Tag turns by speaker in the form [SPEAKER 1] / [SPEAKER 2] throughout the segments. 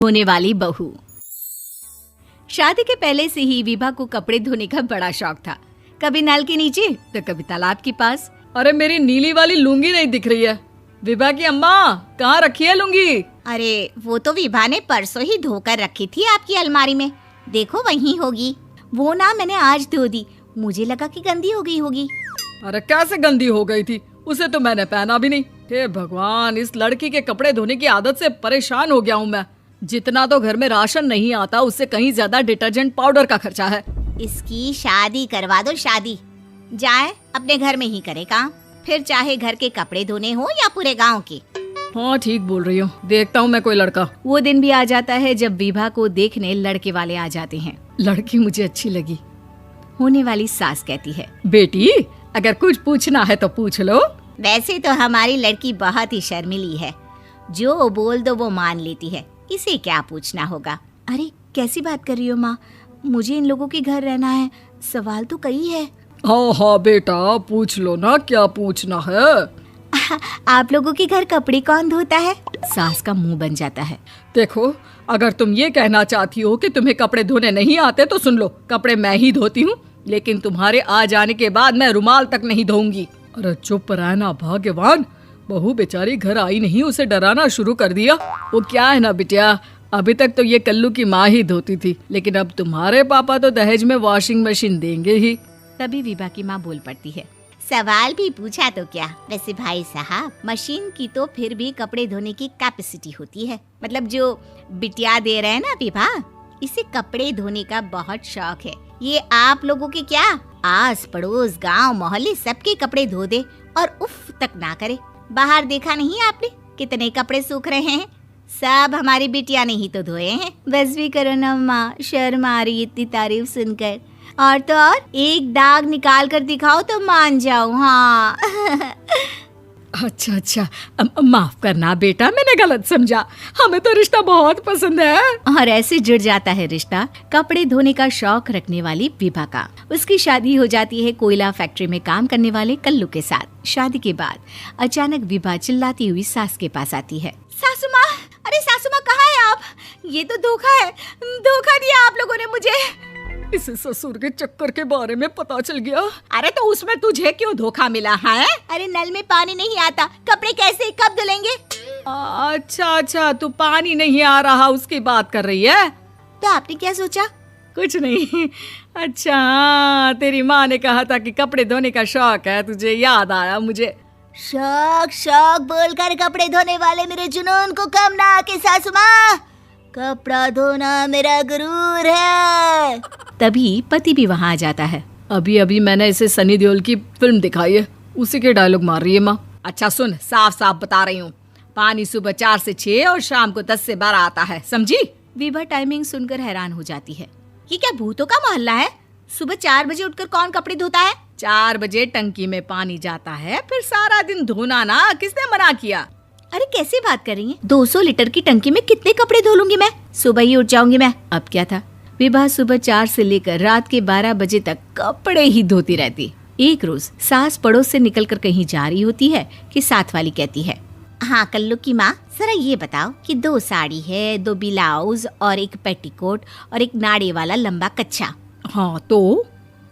[SPEAKER 1] होने वाली बहू। शादी के पहले से ही विभा को कपड़े धोने का बड़ा शौक था। कभी नल के नीचे तो कभी तालाब के पास।
[SPEAKER 2] अरे मेरी नीली वाली लुंगी नहीं दिख रही है। विभा की अम्मा कहाँ रखी है लुंगी?
[SPEAKER 3] अरे वो तो विभा ने परसों ही धोकर रखी थी आपकी अलमारी में, देखो वहीं होगी। वो ना मैंने आज धो दी, मुझे लगा कि गंदी हो गई होगी।
[SPEAKER 2] अरे कैसे गंदी हो गई थी, उसे तो मैंने पहना भी नहीं। हे भगवान, इस लड़की के कपड़े धोने की आदत से परेशान हो गया हूँ मैं। जितना तो घर में राशन नहीं आता उससे कहीं ज्यादा डिटर्जेंट पाउडर का खर्चा है।
[SPEAKER 3] इसकी शादी करवा दो, शादी जाए अपने घर में ही करे काम, फिर चाहे घर के कपड़े धोने हो या पूरे गांव के।
[SPEAKER 2] हाँ ठीक बोल रही हूँ, देखता हूँ मैं कोई लड़का।
[SPEAKER 1] वो दिन भी आ जाता है जब विभा को देखने लड़के वाले आ जाते हैं।
[SPEAKER 2] लड़की मुझे अच्छी लगी।
[SPEAKER 1] होने वाली सास कहती है,
[SPEAKER 2] बेटी अगर कुछ पूछना है तो पूछ लो।
[SPEAKER 3] वैसे तो हमारी लड़की बहुत ही शर्मीली है, जो बोल दो वो मान लेती है, इसे क्या पूछना होगा।
[SPEAKER 1] अरे कैसी बात कर रही हो माँ, मुझे इन लोगों के घर रहना है, सवाल तो कई है।
[SPEAKER 2] हाँ हाँ बेटा पूछ लो ना, क्या पूछना है।
[SPEAKER 1] आप लोगों के घर कपड़े कौन धोता है? सास का मुंह बन जाता है।
[SPEAKER 2] देखो अगर तुम ये कहना चाहती हो कि तुम्हें कपड़े धोने नहीं आते तो सुन लो, कपड़े मैं ही धोती हूँ, लेकिन तुम्हारे आ जाने के बाद मैं रुमाल तक नहीं धोऊंगी। अरे चुप रहना भाग्यवान, बहू बेचारी घर आई नहीं, उसे डराना शुरू कर दिया। वो क्या है ना बिटिया, अभी तक तो ये कल्लू की माँ ही धोती थी, लेकिन अब तुम्हारे पापा तो दहेज में वॉशिंग मशीन देंगे ही।
[SPEAKER 1] तभी विभा की माँ बोल पड़ती है,
[SPEAKER 3] सवाल भी पूछा तो क्या। वैसे भाई साहब, मशीन की तो फिर भी कपड़े धोने की कैपेसिटी होती है। मतलब जो बिटिया दे रहे हैं ना विभा, इसे कपड़े धोने का बहुत शौक है। ये आप लोगों के क्या, आस पड़ोस गांव मोहल्ले सबके कपड़े धो दे और उफ तक ना करे। बाहर देखा नहीं आपने कितने कपड़े सूख रहे हैं, सब हमारी बिटिया ने ही तो धोए हैं।
[SPEAKER 1] बस भी करो ना माँ, शर्म आ रही इतनी तारीफ सुनकर। और तो और एक दाग निकाल कर दिखाओ तो मान जाओ। हाँ
[SPEAKER 2] अच्छा माफ करना बेटा, मैंने गलत समझा, हमें तो रिश्ता बहुत पसंद है।
[SPEAKER 1] और ऐसे जुड़ जाता है रिश्ता कपड़े धोने का शौक रखने वाली विभा का। उसकी शादी हो जाती है कोयला फैक्ट्री में काम करने वाले कल्लू के साथ। शादी के बाद अचानक विभा चिल्लाती हुई सास के पास आती है।
[SPEAKER 3] सासू माँ, अरे सासू माँ कहाँ है आप? ये तो धोखा है, धोखा दिया आप लोगों ने मुझे।
[SPEAKER 2] इसे ससुर के चक्कर के बारे में पता चल गया।
[SPEAKER 3] अरे तो उसमें तुझे क्यों धोखा मिला है? अरे नल में पानी नहीं आता, कपड़े कैसे कब धुलेंगे?
[SPEAKER 2] अच्छा तू पानी नहीं आ रहा उसकी बात कर रही है।
[SPEAKER 3] तो आपने क्या सोचा?
[SPEAKER 2] कुछ नहीं। अच्छा तेरी माँ ने कहा था कि कपड़े धोने का शौक है तुझे, याद आया मुझे।
[SPEAKER 3] शौक शौक बोलकर कपड़े धोने वाले मेरे जुनून को कम ना आके सासू माँ, कपड़ा धोना मेरा गुरूर है।
[SPEAKER 1] तभी पति भी वहाँ आ जाता है।
[SPEAKER 2] अभी अभी मैंने इसे सनी देओल की फिल्म दिखाई है, उसी के डायलॉग मार रही है माँ। अच्छा सुन, साफ साफ बता रही हूँ, पानी सुबह 4 से 6 और शाम को 10 से 12 आता है, समझी?
[SPEAKER 1] विभा टाइमिंग सुनकर हैरान हो जाती है।
[SPEAKER 3] ये क्या भूतों का मोहल्ला है? सुबह 4 बजे उठकर कौन कपड़े धोता है?
[SPEAKER 2] 4 बजे टंकी में पानी जाता है, फिर सारा दिन धोना ना, किसने मना किया?
[SPEAKER 1] अरे कैसी बात कर रही हैं? 200 लीटर की टंकी में कितने कपड़े धो लूंगी मैं, सुबह ही उठ जाऊंगी मैं। अब क्या था, विभा सुबह 4 से लेकर रात के 12 बजे तक कपड़े ही धोती रहती। एक रोज सास पड़ोस से निकलकर कहीं जा रही होती है कि साथ वाली कहती है,
[SPEAKER 3] हाँ कल्लू की माँ, जरा ये बताओ कि 2 साड़ी है, 2 ब्लाउज और एक पेटीकोट और एक नाड़े वाला लंबा कच्छा।
[SPEAKER 2] हाँ तो?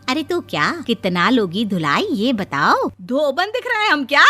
[SPEAKER 3] अरे तो क्या, कितना लोगी धुलाई ये बताओ।
[SPEAKER 2] धोबन दिख रहे हैं हम क्या?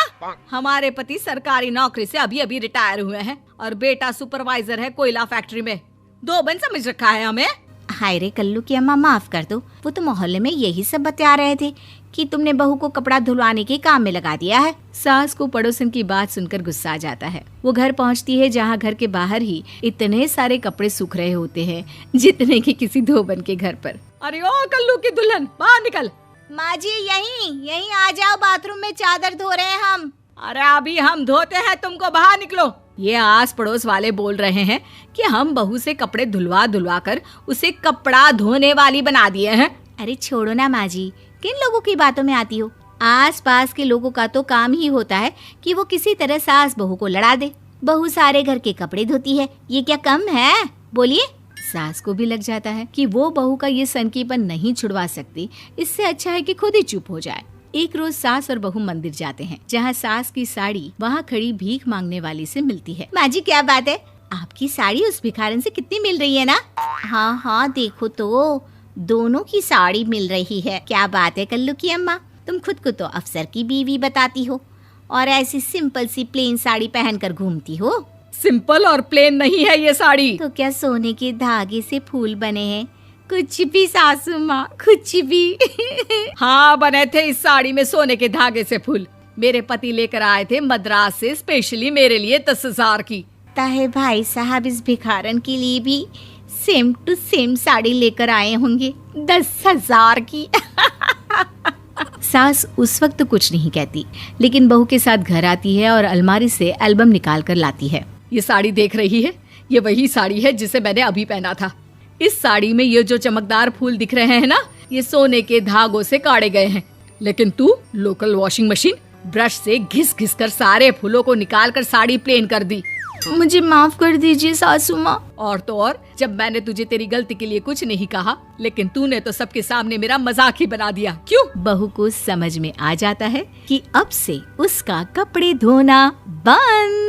[SPEAKER 2] हमारे पति सरकारी नौकरी से अभी अभी रिटायर हुए हैं और बेटा सुपरवाइजर है कोयला फैक्ट्री में। धोबन समझ रखा है हमें?
[SPEAKER 3] हाय रे कल्लू की अम्मा, माफ कर दो, वो तो मोहल्ले में यही सब बता रहे थे कि तुमने बहू को कपड़ा धुलवाने के काम में लगा दिया है।
[SPEAKER 1] सास को पड़ोसन की बात सुनकर गुस्सा आ जाता है। वो घर पहुंचती है जहां घर के बाहर ही इतने सारे कपड़े सूख रहे होते हैं जितने कि किसी धोबन के घर पर।
[SPEAKER 2] अरे ओ कल्लू की दुल्हन, बाहर निकल।
[SPEAKER 3] माँ जी यहीं आ जाओ, बाथरूम में चादर धो रहे हैं हम।
[SPEAKER 2] अरे अभी हम धोते हैं, तुमको बाहर निकलो। ये आस पड़ोस वाले बोल रहे हैं कि हम बहू से कपड़े धुलवा कर उसे कपड़ा धोने वाली बना दिए हैं।
[SPEAKER 1] अरे छोड़ो ना माँ जी, किन लोगों की बातों में आती हो? आस पास के लोगों का तो काम ही होता है कि वो किसी तरह सास बहू को लड़ा दे। बहू सारे घर के कपड़े धोती है, ये क्या कम है? बोलिए। सास को भी लग जाता है कि वो बहू का ये सनकीपन नहीं छुड़वा सकती, इससे अच्छा है कि खुद ही चुप हो जाए। एक रोज सास और बहू मंदिर जाते हैं, जहाँ सास की साड़ी वहाँ खड़ी भीख मांगने वाली से मिलती है।
[SPEAKER 3] माँ जी क्या बात है, आपकी साड़ी उस भिखारन से कितनी मिल रही है ना? हाँ हाँ, देखो तो दोनों की साड़ी मिल रही है। क्या बात है कल्लू की अम्मा, तुम खुद को तो अफसर की बीवी बताती हो और ऐसी सिंपल सी प्लेन साड़ी पहनकर घूमती हो।
[SPEAKER 2] सिंपल और प्लेन नहीं है ये साड़ी।
[SPEAKER 3] तो क्या सोने के धागे से फूल बने हैं? कुछ भी सासू माँ, कुछ भी।
[SPEAKER 2] हाँ, बने थे इस साड़ी में सोने के धागे से फूल। मेरे पति लेकर आए थे मद्रास से स्पेशली मेरे लिए 10,000 की।
[SPEAKER 3] ताहे भाई साहब इस भिखारन के लिए भी सेम टू सेम साड़ी लेकर आए होंगे 10,000 की।
[SPEAKER 1] सास उस वक्त कुछ नहीं कहती, लेकिन बहू के साथ घर आती है और अलमारी से एल्बम निकाल कर लाती है।
[SPEAKER 2] ये साड़ी देख रही है, ये वही साड़ी है जिसे मैंने अभी पहना था। इस साड़ी में ये जो चमकदार फूल दिख रहे हैं ना, ये सोने के धागों से काढ़े गए हैं। लेकिन तू लोकल वॉशिंग मशीन ब्रश से घिस घिस कर सारे फूलों को निकाल कर साड़ी प्लेन कर दी।
[SPEAKER 1] मुझे माफ कर दीजिए सासू माँ।
[SPEAKER 2] और तो और, जब मैंने तुझे तेरी गलती के लिए कुछ नहीं कहा, लेकिन तूने तो सबके सामने मेरा मजाक ही बना दिया। क्यों?
[SPEAKER 1] बहू को समझ में आ जाता है कि अब से उसका कपड़े धोना बंद।